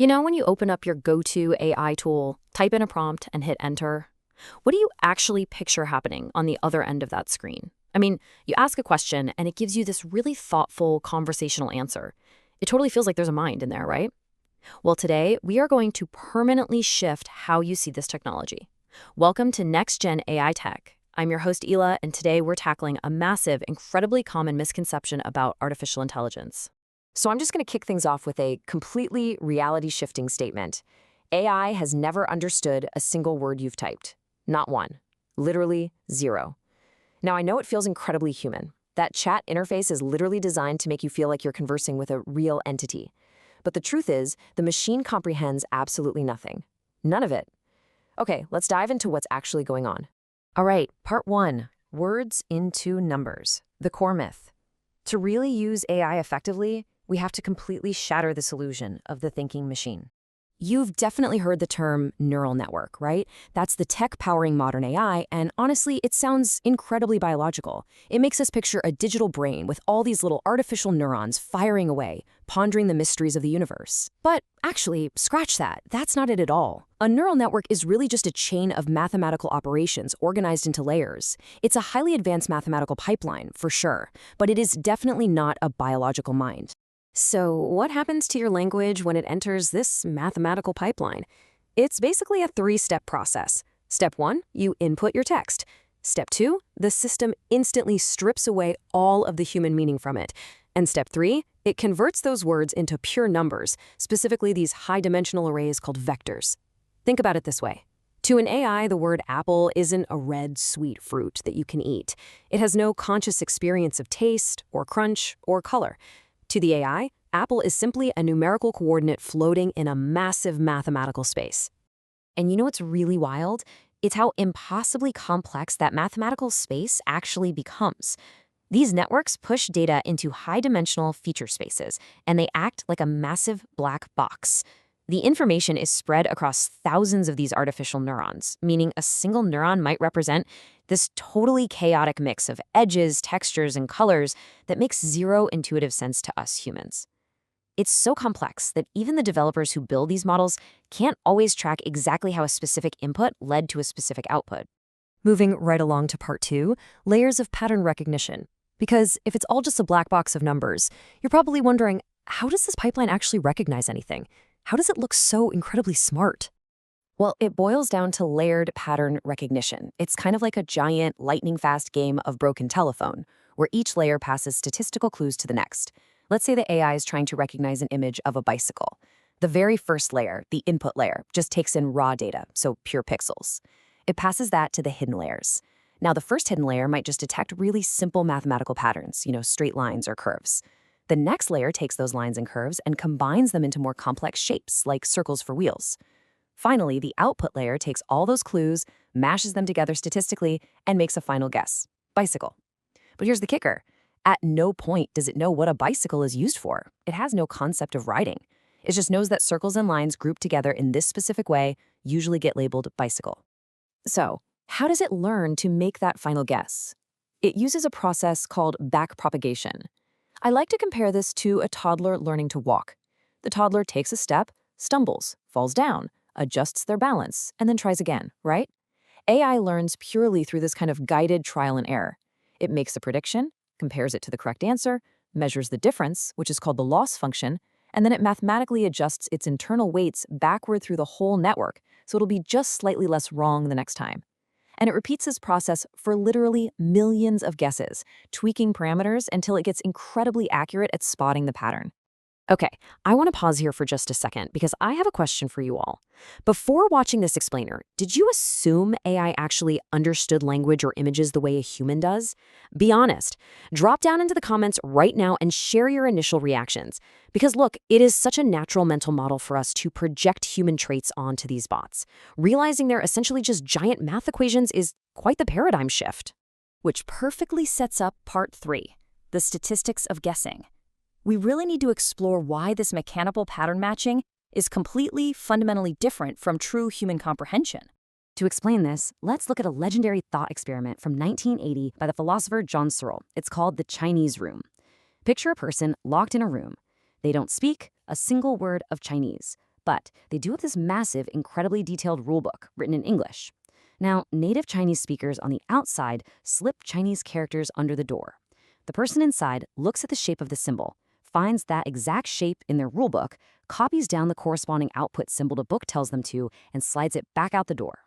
You know, when you open up your go-to AI tool, type in a prompt, and hit enter, what do you actually picture happening on the other end of that screen? I mean, you ask a question, and it gives you this really thoughtful, conversational answer. It totally feels like there's a mind in there, right? Well, today, we are going to permanently shift how you see this technology. Welcome to NextGen AI Tech. I'm your host, Elah, and today we're tackling a massive, incredibly common misconception about artificial intelligence. So I'm just going to kick things off with a completely reality-shifting statement. AI has never understood a single word you've typed. Not one. Literally zero. Now, I know it feels incredibly human. That chat interface is literally designed to make you feel like you're conversing with a real entity. But the truth is, the machine comprehends absolutely nothing. None of it. Okay, let's dive into what's actually going on. All right, part one, words into numbers, the core myth. To really use AI effectively, we have to completely shatter this illusion of the thinking machine. You've definitely heard the term neural network, right? That's the tech powering modern AI, and honestly, it sounds incredibly biological. It makes us picture a digital brain with all these little artificial neurons firing away, pondering the mysteries of the universe. But actually, scratch that. That's not it at all. A neural network is really just a chain of mathematical operations organized into layers. It's a highly advanced mathematical pipeline, for sure, but it is definitely not a biological mind. So what happens to your language when it enters this mathematical pipeline? It's basically a three-step process. Step one, you input your text. Step two, the system instantly strips away all of the human meaning from it. And step three, it converts those words into pure numbers, specifically these high-dimensional arrays called vectors. Think about it this way. To an AI, the word apple isn't a red, sweet fruit that you can eat. It has no conscious experience of taste, or crunch, or color. To the AI, apple is simply a numerical coordinate floating in a massive mathematical space. And you know what's really wild? It's how impossibly complex that mathematical space actually becomes. These networks push data into high-dimensional feature spaces, and they act like a massive black box. The information is spread across thousands of these artificial neurons, meaning a single neuron might represent this totally chaotic mix of edges, textures, and colors that makes zero intuitive sense to us humans. It's so complex that even the developers who build these models can't always track exactly how a specific input led to a specific output. Moving right along to part two, layers of pattern recognition. Because if it's all just a black box of numbers, you're probably wondering, how does this pipeline actually recognize anything? How does it look so incredibly smart? Well, it boils down to layered pattern recognition. It's kind of like a giant, lightning-fast game of broken telephone, where each layer passes statistical clues to the next. Let's say the AI is trying to recognize an image of a bicycle. The very first layer, the input layer, just takes in raw data, so pure pixels. It passes that to the hidden layers. Now, the first hidden layer might just detect really simple mathematical patterns, straight lines or curves. The next layer takes those lines and curves and combines them into more complex shapes, like circles for wheels. Finally, the output layer takes all those clues, mashes them together statistically, and makes a final guess: bicycle. But here's the kicker. At no point does it know what a bicycle is used for. It has no concept of riding. It just knows that circles and lines grouped together in this specific way usually get labeled bicycle. So, how does it learn to make that final guess? It uses a process called backpropagation. I like to compare this to a toddler learning to walk. The toddler takes a step, stumbles, falls down, adjusts their balance, and then tries again, right? AI learns purely through this kind of guided trial and error. It makes a prediction, compares it to the correct answer, measures the difference, which is called the loss function, and then it mathematically adjusts its internal weights backward through the whole network, so it'll be just slightly less wrong the next time. And it repeats this process for literally millions of guesses, tweaking parameters until it gets incredibly accurate at spotting the pattern. Okay, I want to pause here for just a second because I have a question for you all. Before watching this explainer, did you assume AI actually understood language or images the way a human does? Be honest. Drop down into the comments right now and share your initial reactions. Because look, it is such a natural mental model for us to project human traits onto these bots. Realizing they're essentially just giant math equations is quite the paradigm shift. Which perfectly sets up part three, the statistics of guessing. We really need to explore why this mechanical pattern matching is completely, fundamentally different from true human comprehension. To explain this, let's look at a legendary thought experiment from 1980 by the philosopher John Searle. It's called the Chinese room. Picture a person locked in a room. They don't speak a single word of Chinese, But they do have this massive, incredibly detailed rulebook written in English. Now, native Chinese speakers on the outside slip Chinese characters under the door. The person inside looks at the shape of the symbol, finds that exact shape in their rulebook, copies down the corresponding output symbol the book tells them to, and slides it back out the door.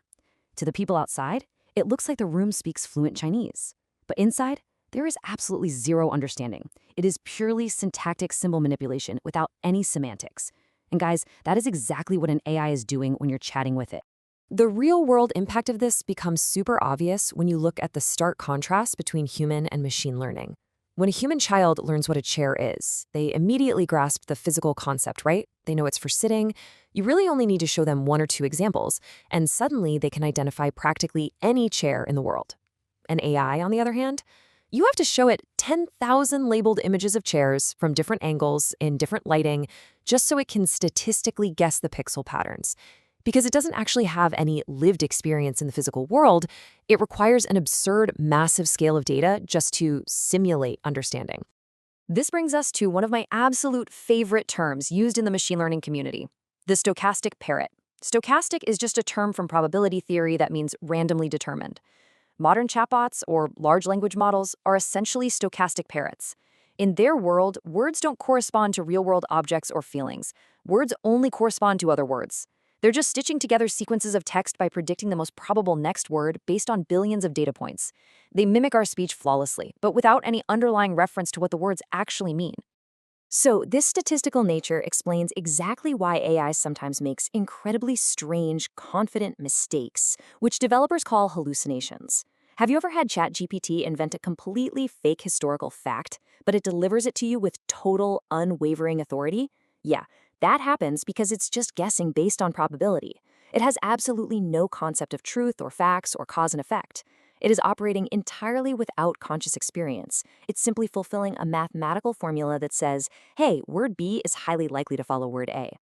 To the people outside, it looks like the room speaks fluent Chinese. But inside, there is absolutely zero understanding. It is purely syntactic symbol manipulation without any semantics. And guys, that is exactly what an AI is doing when you're chatting with it. The real-world impact of this becomes super obvious when you look at the stark contrast between human and machine learning. When a human child learns what a chair is, they immediately grasp the physical concept, right? They know it's for sitting. You really only need to show them 1 or 2 examples, and suddenly they can identify practically any chair in the world. An AI, on the other hand, you have to show it 10,000 labeled images of chairs from different angles in different lighting just so it can statistically guess the pixel patterns. Because it doesn't actually have any lived experience in the physical world, it requires an absurd, massive scale of data just to simulate understanding. This brings us to one of my absolute favorite terms used in the machine learning community, the stochastic parrot. Stochastic is just a term from probability theory that means randomly determined. Modern chatbots, or large language models, are essentially stochastic parrots. In their world, words don't correspond to real-world objects or feelings. Words only correspond to other words. They're just stitching together sequences of text by predicting the most probable next word based on billions of data points. They mimic our speech flawlessly, but without any underlying reference to what the words actually mean. So, this statistical nature explains exactly why AI sometimes makes incredibly strange, confident mistakes, which developers call hallucinations. Have you ever had ChatGPT invent a completely fake historical fact, but it delivers it to you with total, unwavering authority? Yeah, that happens because it's just guessing based on probability. It has absolutely no concept of truth or facts or cause and effect. It is operating entirely without conscious experience. It's simply fulfilling a mathematical formula that says, hey, word B is highly likely to follow word A.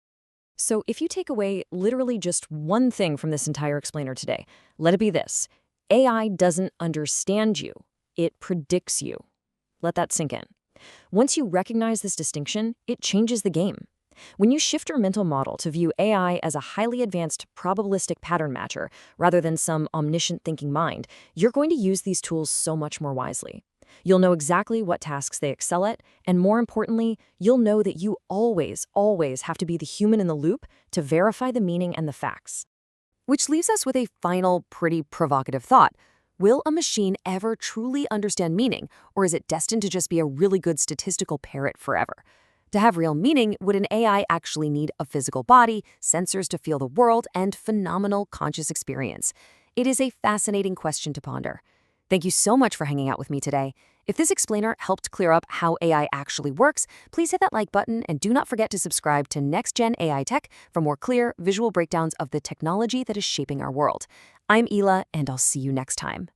So if you take away literally just one thing from this entire explainer today, let it be this. AI doesn't understand you. It predicts you. Let that sink in. Once you recognize this distinction, it changes the game. When you shift your mental model to view AI as a highly advanced probabilistic pattern matcher rather than some omniscient thinking mind, you're going to use these tools so much more wisely. You'll know exactly what tasks they excel at, and more importantly, you'll know that you always have to be the human in the loop to verify the meaning and the facts. Which leaves us with a final, pretty provocative thought. Will a machine ever truly understand meaning, or is it destined to just be a really good statistical parrot forever? To have real meaning, would an AI actually need a physical body, sensors to feel the world, and phenomenal conscious experience? It is a fascinating question to ponder. Thank you so much for hanging out with me today. If this explainer helped clear up how AI actually works, please hit that like button and do not forget to subscribe to NextGen AI Tech for more clear, visual breakdowns of the technology that is shaping our world. I'm Elah, and I'll see you next time.